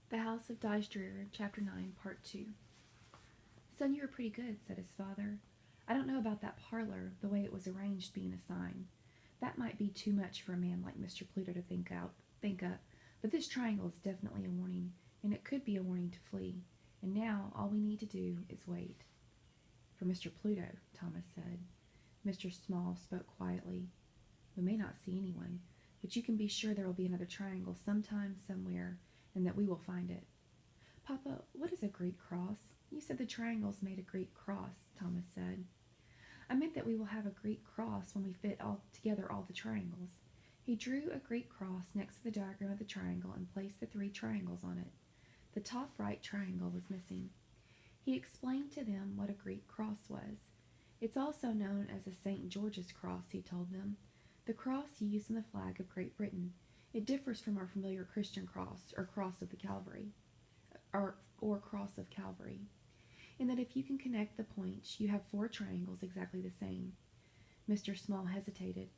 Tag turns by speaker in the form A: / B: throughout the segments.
A: The House of Drear, Chapter 9, Part 2. Son, you were pretty good, said his father. I don't know about that parlor, the way it was arranged being a sign. That might be too much for a man like Mr. Pluto to think up, but this triangle is definitely a warning, and it could be a warning to flee. And now all we need to do is wait. For Mr. Pluto, Thomas said. Mr. Small spoke quietly. We may not see anyone, but you can be sure there will be another triangle sometime, somewhere, and that we will find it. Papa, what is a Greek cross? You said the triangles made a Greek cross, Thomas said. I meant that we will have a Greek cross when we fit all together all the triangles. He drew a Greek cross next to the diagram of the triangle and placed the three triangles on it. The top right triangle was missing. He explained to them what a Greek cross was. It's also known as a St. George's cross, he told them, the cross used in the flag of Great Britain. It differs from our familiar Christian cross, or cross of the Calvary, or cross of Calvary, in that if you can connect the points, you have four triangles exactly the same. Mr. Small hesitated.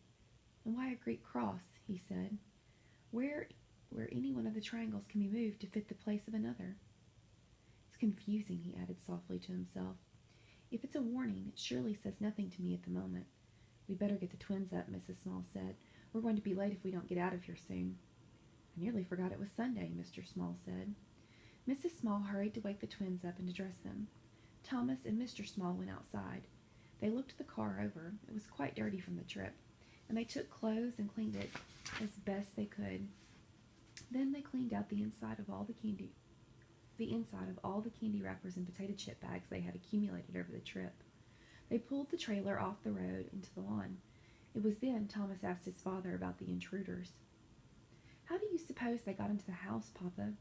A: And why a Greek cross? He said. Where any one of the triangles can be moved to fit the place of another. It's confusing, he added softly to himself. If it's a warning, it surely says nothing to me at the moment. We'd better get the twins up, Mrs. Small said. We're going to be late if we don't get out of here soon. I nearly forgot it was Sunday, Mr. Small said. Mrs. Small hurried to wake the twins up and to dress them. Thomas and Mr. Small went outside. They looked the car over. It was quite dirty from the trip, and they took clothes and cleaned it as best they could. Then they cleaned out the inside of all the candy wrappers and potato chip bags they had accumulated over the trip. They pulled the trailer off the road into the lawn. It was then Thomas asked his father about the intruders. How do you suppose they got into the house, Papa?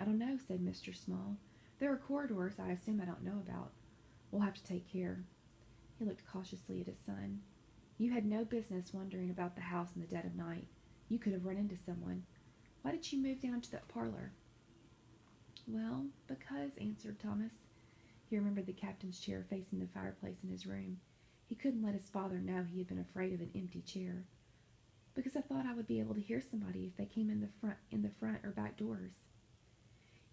A: I don't know, said Mr. Small. There are corridors I assume I don't know about. We'll have to take care. He looked cautiously at his son. You had no business wandering about the house in the dead of night. You could have run into someone. Why did you move down to that parlor? Well, because, answered Thomas. He remembered the captain's chair facing the fireplace in his room. He couldn't let his father know he had been afraid of an empty chair. Because I thought I would be able to hear somebody if they came in the front or back doors.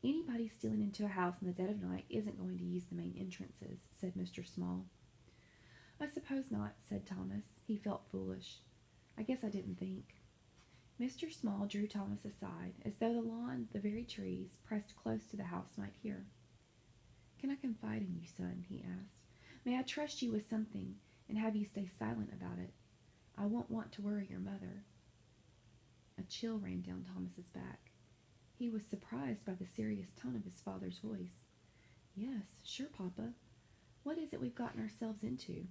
A: Anybody stealing into a house in the dead of night isn't going to use the main entrances, said Mr. Small. I suppose not, said Thomas. He felt foolish. I guess I didn't think. Mr. Small drew Thomas aside, as though the lawn, the very trees, pressed close to the house might hear. Can I confide in you, son? He asked. May I trust you with something and have you stay silent about it? I won't want to worry your mother. A chill ran down Thomas's back. He was surprised by the serious tone of his father's voice. Yes, sure, Papa. What is it we've gotten ourselves into?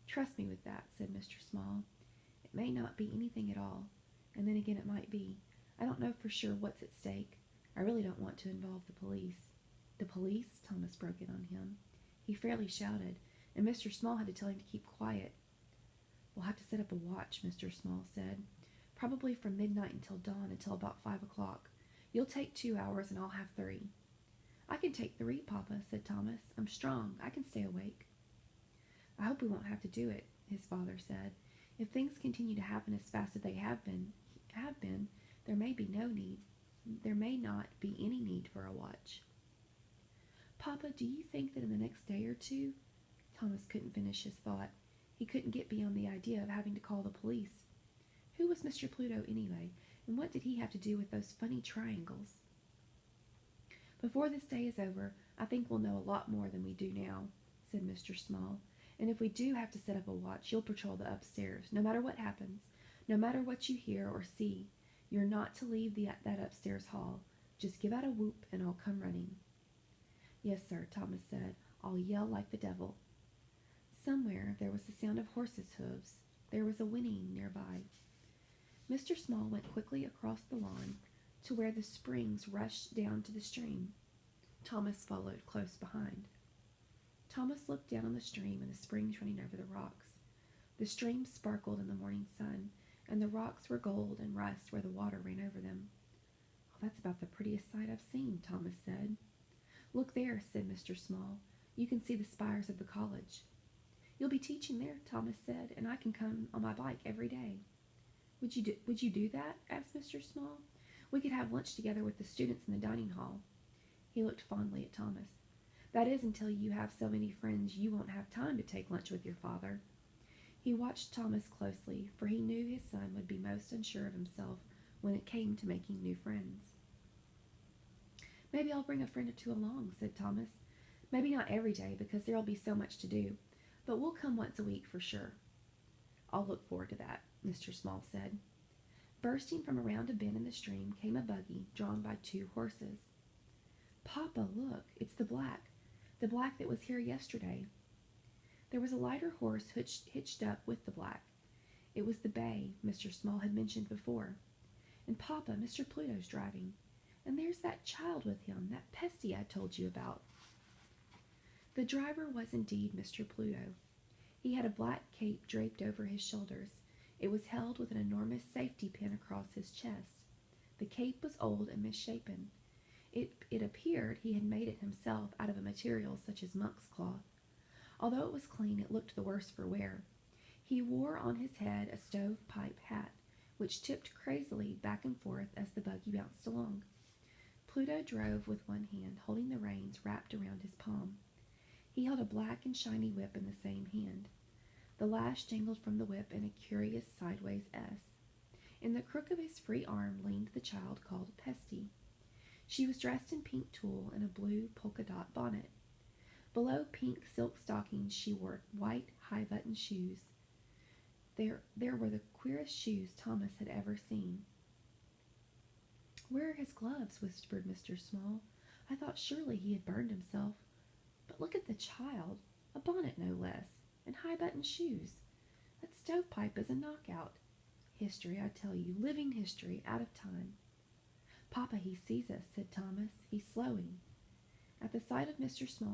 A: Trust me with that, said Mr. Small. It may not be anything at all, and then again it might be. I don't know for sure what's at stake. I really don't want to involve the police. The police? Thomas broke in on him. He fairly shouted, and Mr. Small had to tell him to keep quiet. We'll have to set up a watch, Mr. Small said. Probably from midnight until dawn, until about 5 o'clock. You'll take 2 hours, and I'll have 3. I can take 3, Papa, said Thomas. I'm strong. I can stay awake. I hope we won't have to do it, his father said. If things continue to happen as fast as they have been, there may not be any need for a watch. Papa, do you think that in the next day or two? Thomas couldn't finish his thought. He couldn't get beyond the idea of having to call the police. Who was Mr. Pluto anyway, and what did he have to do with those funny triangles? Before this day is over, I think we'll know a lot more than we do now, said Mr. Small. And if we do have to set up a watch, you'll patrol the upstairs, no matter what happens, no matter what you hear or see. You're not to leave that upstairs hall. Just give out a whoop, and I'll come running. Yes, sir, Thomas said. I'll yell like the devil. Somewhere there was the sound of horses' hooves. There was a whinnying nearby. Mr. Small went quickly across the lawn to where the springs rushed down to the stream. Thomas followed close behind. Thomas looked down on the stream and the springs running over the rocks. The stream sparkled in the morning sun, and the rocks were gold and rust where the water ran over them. Oh, that's about the prettiest sight I've seen, Thomas said. Look there, said Mr. Small. You can see the spires of the college. You'll be teaching there, Thomas said, and I can come on my bike every day. Would you do that? Asked Mr. Small. We could have lunch together with the students in the dining hall." He looked fondly at Thomas. "That is until you have so many friends you won't have time to take lunch with your father." He watched Thomas closely, for he knew his son would be most unsure of himself when it came to making new friends. "Maybe I'll bring a friend or two along," said Thomas. "Maybe not every day, because there'll be so much to do, but we'll come once a week for sure." "I'll look forward to that," Mr. Small said. Bursting from around a bend in the stream came a buggy drawn by 2 horses. "Papa, look, it's the black that was here yesterday." There was a lighter horse hitched up with the black. It was the bay Mr. Small had mentioned before. "And Papa, Mr. Pluto's driving. And there's that child with him, that Pesty I told you about." The driver was indeed Mr. Pluto. He had a black cape draped over his shoulders. It was held with an enormous safety pin across his chest. The cape was old and misshapen. It appeared he had made it himself out of a material such as monk's cloth. Although it was clean, it looked the worse for wear. He wore on his head a stovepipe hat, which tipped crazily back and forth as the buggy bounced along. Pluto drove with one hand, holding the reins wrapped around his palm. He held a black and shiny whip in the same hand. The lash dangled from the whip in a curious sideways S. In the crook of his free arm leaned the child called Pesty. She was dressed in pink tulle and a blue polka-dot bonnet. Below pink silk stockings she wore white high-button shoes. There were the queerest shoes Thomas had ever seen. "Where are his gloves?" whispered Mr. Small. "I thought surely he had burned himself. But look at the child, a bonnet no less, and high-button shoes. That stovepipe is a knockout. History, I tell you, living history, out of time." "Papa, he sees us," said Thomas. "He's slowing." At the sight of Mr. Small,